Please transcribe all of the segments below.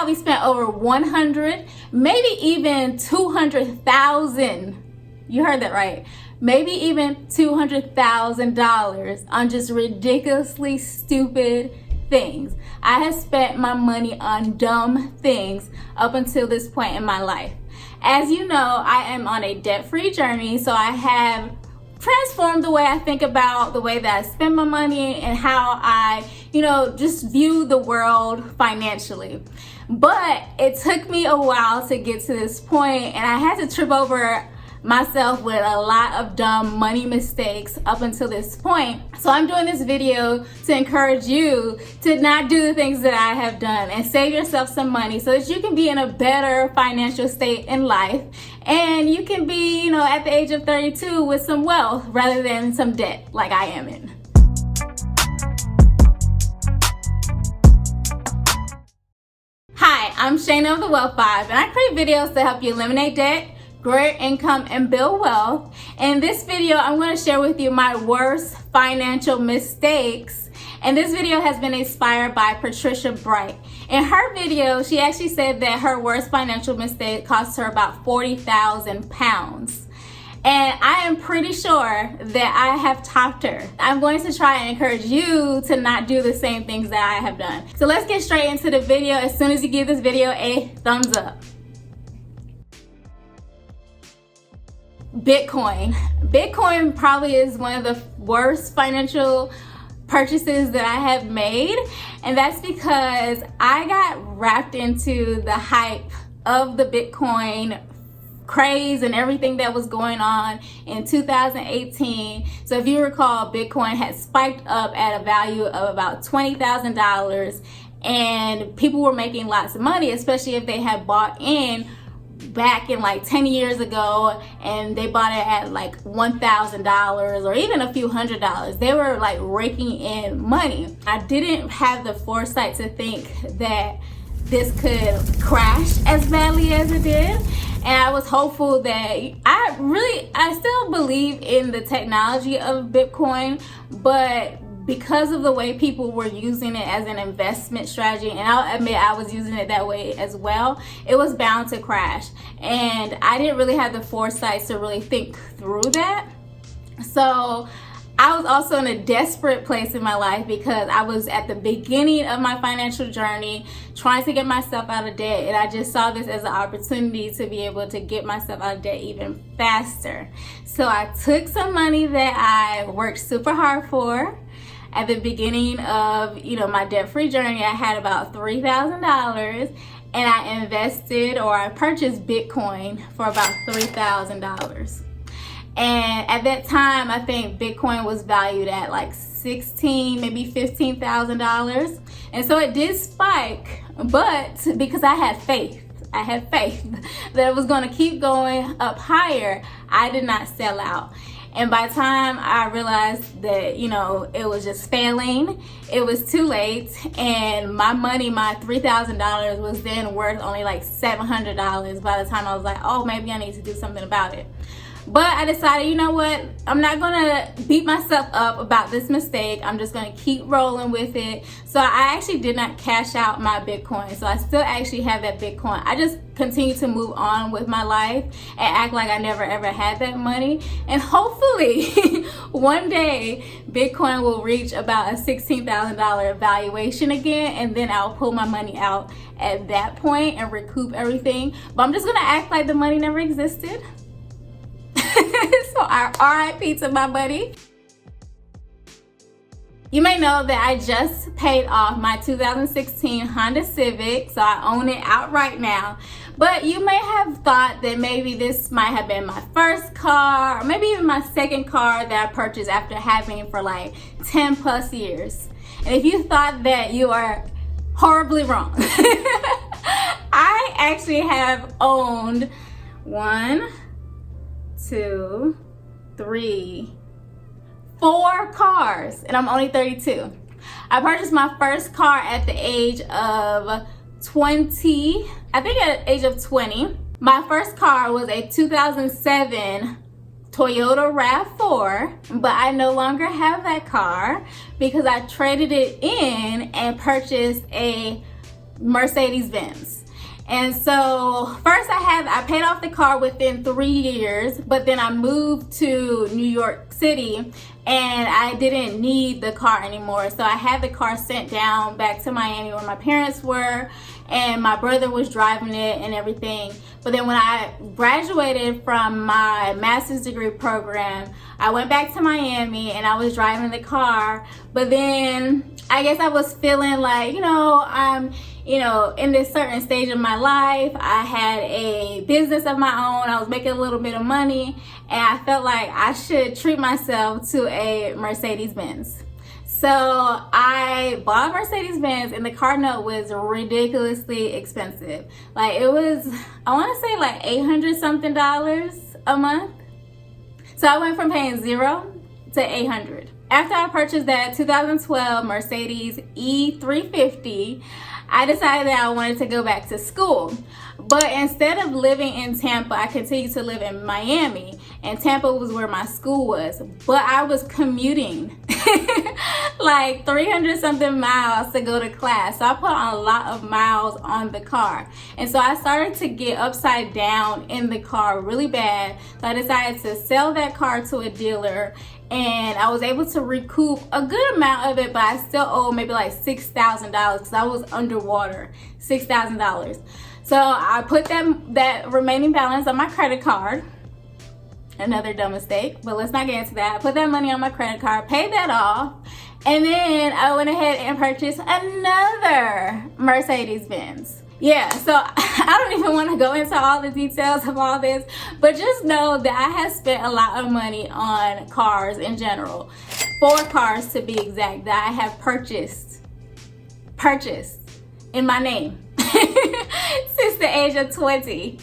probably spent over 100, maybe even 200,000. You heard that right. Maybe even $200,000 on just ridiculously stupid things. I have spent my money on dumb things up until this point in my life. As you know, I am on a debt-free journey, so I have transformed the way I think about the way that I spend my money and how I, just view the world financially. But it took me a while to get to this point, and I had to trip over myself with a lot of dumb money mistakes up until this point. So I'm doing this video to encourage you to not do the things that I have done and save yourself some money so that you can be in a better financial state in life, and you can be, at the age of 32 with some wealth rather than some debt like I am in. Hi, I'm SHANA of the Wealth Vibe, and I create videos to help you eliminate debt, grow your income, and build wealth. In this video, I'm going to share with you my worst financial mistakes. And this video has been inspired by Patricia Bright. In her video, she actually said that her worst financial mistake cost her about 40,000 pounds. And I am pretty sure that I have topped her. I'm going to try and encourage you to not do the same things that I have done. So let's get straight into the video as soon as you give this video a thumbs up. Bitcoin probably is one of the worst financial purchases that I have made, and that's because I got wrapped into the hype of the Bitcoin craze and everything that was going on in 2018. So if you recall, Bitcoin had spiked up at a value of about $20,000, and people were making lots of money, especially if they had bought in back in like 10 years ago and they bought it at like $1,000 or even a few $100s. They were like raking in money. I didn't have the foresight to think that this could crash as badly as it did, and I was hopeful that I still believe in the technology of Bitcoin, but because of the way people were using it as an investment strategy, and I'll admit I was using it that way as well, it was bound to crash. And I didn't really have the foresight to really think through that. So I was also in a desperate place in my life because I was at the beginning of my financial journey trying to get myself out of debt, and I just saw this as an opportunity to be able to get myself out of debt even faster. So I took some money that I worked super hard for. At the beginning of, my debt-free journey, I had about $3,000, and I purchased Bitcoin for about $3,000. And at that time, I think Bitcoin was valued at like $16,000, maybe $15,000. And so it did spike, but because I had faith that it was going to keep going up higher, I did not sell out. And by the time I realized that, it was just failing, it was too late. And my money, my $3,000 was then worth only like $700 by the time I was like, oh, maybe I need to do something about it. But I decided, you know what? I'm not gonna beat myself up about this mistake. I'm just gonna keep rolling with it. So I actually did not cash out my Bitcoin. So I still actually have that Bitcoin. I just continue to move on with my life and act like I never ever had that money. And hopefully one day Bitcoin will reach about a $16,000 valuation again, and then I'll pull my money out at that point and recoup everything. But I'm just gonna act like the money never existed. So RIP to my buddy. You may know that I just paid off my 2016 Honda Civic, so I own it outright now. But you may have thought that maybe this might have been my first car, or maybe even my second car that I purchased after having for like 10 plus years. And if you thought that, you are horribly wrong. I actually have owned 1, 2, 3, 4 cars, and I'm only 32. I purchased my first car at the age of 20. I think at the age of 20. My first car was a 2007 Toyota RAV4, but I no longer have that car because I traded it in and purchased a Mercedes-Benz. And so first I paid off the car within 3 years, but then I moved to New York City and I didn't need the car anymore. So I had the car sent down back to Miami where my parents were, and my brother was driving it and everything. But then when I graduated from my master's degree program, I went back to Miami and I was driving the car. But then I guess I was feeling like, I'm in this certain stage of my life. I had a business of my own. I was making a little bit of money, and I felt like I should treat myself to a Mercedes-Benz. So I bought a Mercedes-Benz, and the car note was ridiculously expensive. Like, it was, I want to say like $800 something a month. So I went from paying $0 to $800. After I purchased that 2012 Mercedes E350, I decided that I wanted to go back to school. But instead of living in Tampa, I continued to live in Miami, and Tampa was where my school was. But I was commuting like 300 something miles to go to class. So I put on a lot of miles on the car. And so I started to get upside down in the car really bad. So I decided to sell that car to a dealer, and I was able to recoup a good amount of it, but I still owe maybe like $6,000 because I was underwater. $6,000. So I put that remaining balance on my credit card. Another dumb mistake, but let's not get into that. I put that money on my credit card, paid that off, and then I went ahead and purchased another Mercedes-Benz. Yeah, so I don't even want to go into all the details of all this, but just know that I have spent a lot of money on cars in general. 4 cars to be exact that I have purchased in my name since the age of 20.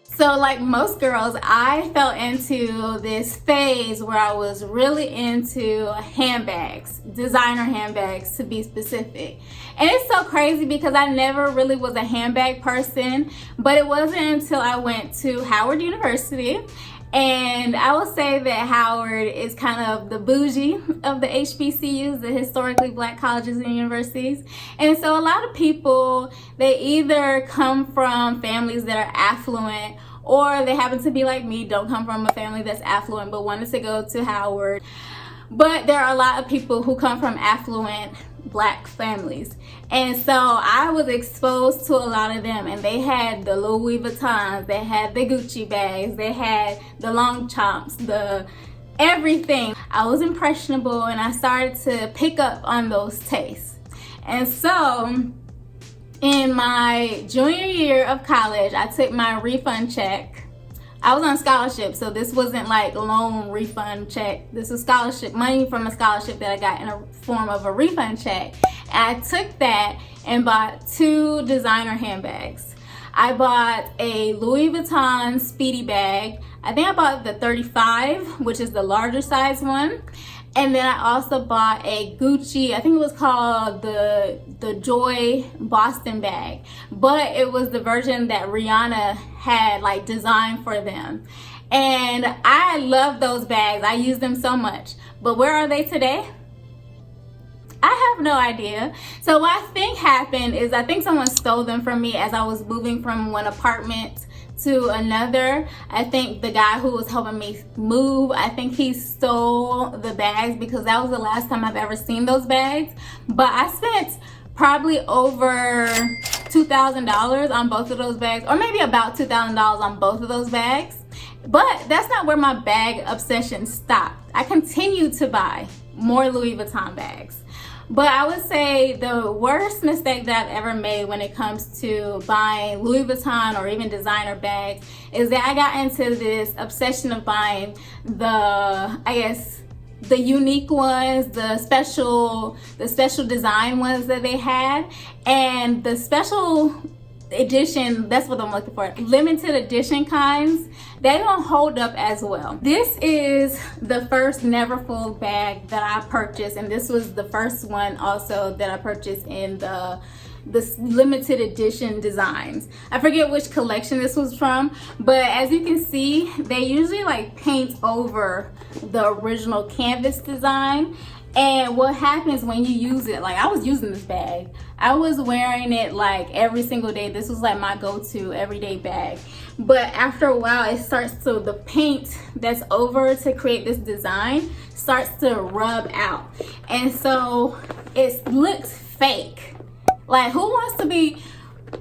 So like most girls, I fell into this phase where I was really into handbags, designer handbags to be specific. And it's so crazy because I never really was a handbag person, but it wasn't until I went to Howard University. And I will say that Howard is kind of the bougie of the HBCUs, the historically black colleges and universities. And so a lot of people, they either come from families that are affluent, or they happen to be like me, don't come from a family that's affluent but wanted to go to Howard. But there are a lot of people who come from affluent black families. And so I was exposed to a lot of them, and they had the Louis Vuittons, they had the Gucci bags, they had the long chomps, the everything. I was impressionable, and I started to pick up on those tastes. And so in my junior year of college, I took my refund check. I was on scholarship, so this wasn't like loan refund check. This was scholarship, money from a scholarship that I got in a form of a refund check. And I took that and bought 2 designer handbags. I bought a Louis Vuitton Speedy bag. I think I bought the 35, which is the larger size one. And then I also bought a Gucci, I think it was called the Joy Boston bag. But it was the version that Rihanna had like designed for them. And I love those bags. I use them so much. But where are they today? I have no idea. So what I think happened is I think someone stole them from me as I was moving from one apartment to another. I think the guy who was helping me move, I think he stole the bags because that was the last time I've ever seen those bags. But I spent probably over $2,000 on both of those bags, or maybe about $2,000 on both of those bags. But that's not where my bag obsession stopped. I continued to buy more Louis Vuitton bags. But I would say the worst mistake that I've ever made when it comes to buying Louis Vuitton or even designer bags is that I got into this obsession of buying the unique ones, the special design ones that they had, and the special edition, that's what I'm looking for, limited edition kinds, they don't hold up as well. This is the first Neverfull bag that I purchased, and this was the first one also that I purchased in the limited edition designs. I forget which collection this was from, but as you can see, they usually like paint over the original canvas design. And what happens when you use it, like I was using this bag, I was wearing it like every single day. This was like my go-to everyday bag. But after a while, it starts to, the paint that's over to create this design starts to rub out. And so it looks fake. Like, who wants to be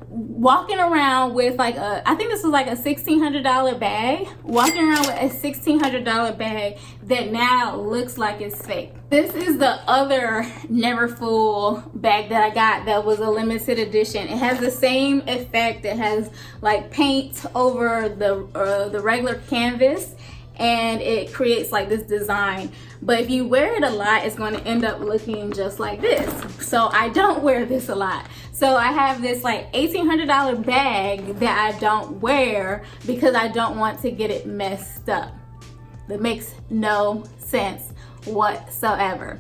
walking around with like a, I think this was like a $1,600 bag, walking around with a $1,600 bag that now looks like it's fake. This is the other Never Full bag that I got that was a limited edition. It has the same effect. It has like paint over the regular canvas, and it creates like this design. But if you wear it a lot, it's going to end up looking just like this. So I don't wear this a lot. So I have this like $1,800 bag that I don't wear because I don't want to get it messed up. That makes no sense whatsoever.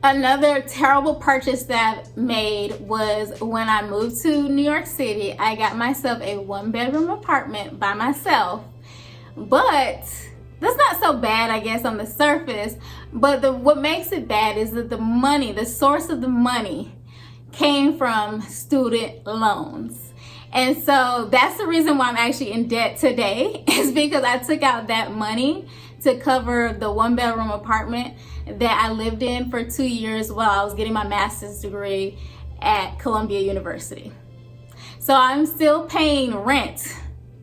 Another terrible purchase that I made was when I moved to New York City. I got myself a 1-bedroom apartment by myself. But that's not so bad, I guess, on the surface. But what makes it bad is that the source of the money came from student loans. And so that's the reason why I'm actually in debt today, is because I took out that money to cover the 1-bedroom apartment that I lived in for 2 years while I was getting my master's degree at Columbia University. So I'm still paying rent,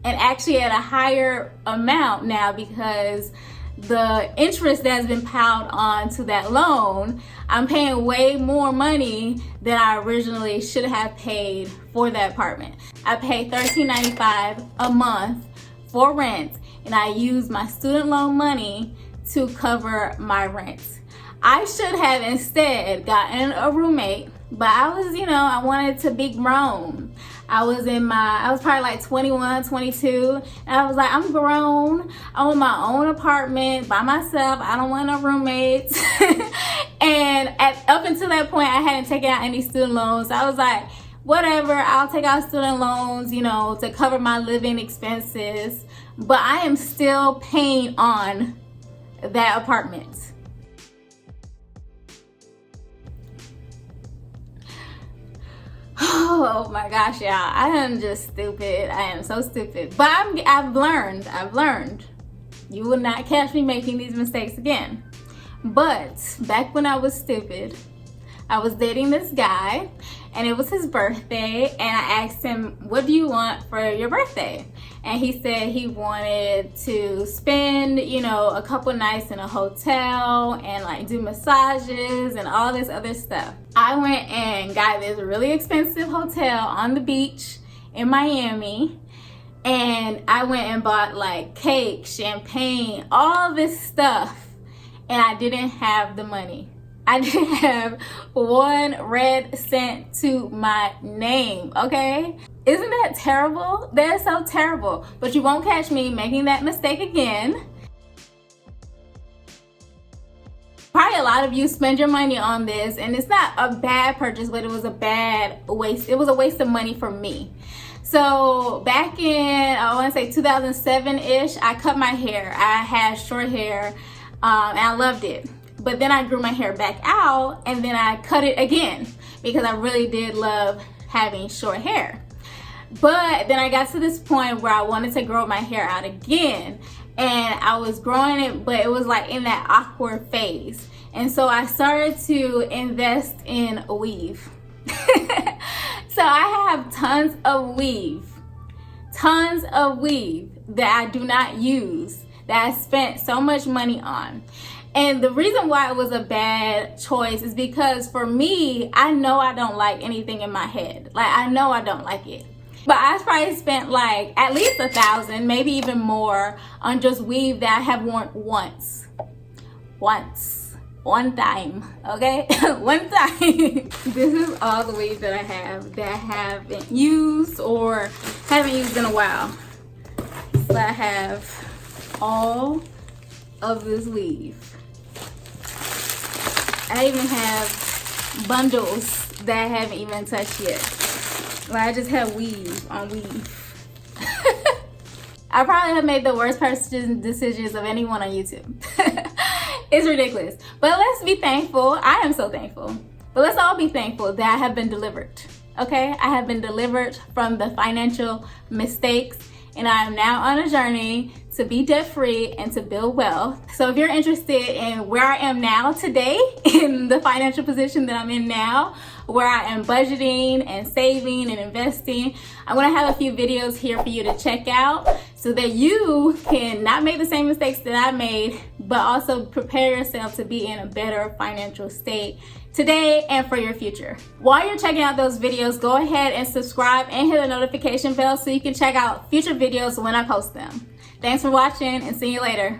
and actually at a higher amount now because the interest that's been piled on to that loan, I'm paying way more money than I originally should have paid for that apartment. I pay $13.95 a month for rent, and I use my student loan money to cover my rent. I should have instead gotten a roommate, but I was, I wanted to be grown. I was probably like 21, 22, and I was like, I'm grown. I want my own apartment by myself. I don't want no roommates. And up until that point, I hadn't taken out any student loans. So I was like, whatever, I'll take out student loans, to cover my living expenses. But I am still paying on that apartment. Oh my gosh, y'all, I am just stupid. I am so stupid. But I've learned. You will not catch me making these mistakes again. But back when I was stupid, I was dating this guy, and it was his birthday, and I asked him, what do you want for your birthday? And he said he wanted to spend, a couple nights in a hotel and like do massages and all this other stuff. I went and got this really expensive hotel on the beach in Miami, and I went and bought like cake, champagne, all this stuff, and I didn't have the money. I didn't have 1 red cent to my name, okay? Isn't that terrible? That is so terrible. But you won't catch me making that mistake again. Probably a lot of you spend your money on this, and it's not a bad purchase, but it was a bad waste. It was a waste of money for me. So back in, I want to say 2007-ish, I cut my hair. I had short hair, and I loved it. But then I grew my hair back out, and then I cut it again because I really did love having short hair. But then I got to this point where I wanted to grow my hair out again, and I was growing it, but it was like in that awkward phase. And so I started to invest in a weave. So I have tons of weave that I do not use, that I spent so much money on. And the reason why it was a bad choice is because for me, I know I don't like anything in my head. Like, I know I don't like it. But I probably spent like at least $1,000, maybe even more, on just weave that I have worn once. One time, okay? One time. This is all the weave that I have that I haven't used or haven't used in a while. So I have all of this weave. I even have bundles that I haven't even touched yet. Like, I just have weave on weave. I probably have made the worst purchasing decisions of anyone on YouTube. It's ridiculous. But let's be thankful. I am so thankful. But let's all be thankful that I have been delivered. Okay? I have been delivered from the financial mistakes, and I am now on a journey to be debt-free and to build wealth. So if you're interested in where I am now today, in the financial position that I'm in now, where I am budgeting and saving and investing, I'm gonna have a few videos here for you to check out so that you can not make the same mistakes that I made, but also prepare yourself to be in a better financial state today and for your future. While you're checking out those videos, go ahead and subscribe and hit the notification bell so you can check out future videos when I post them. Thanks for watching, and see you later.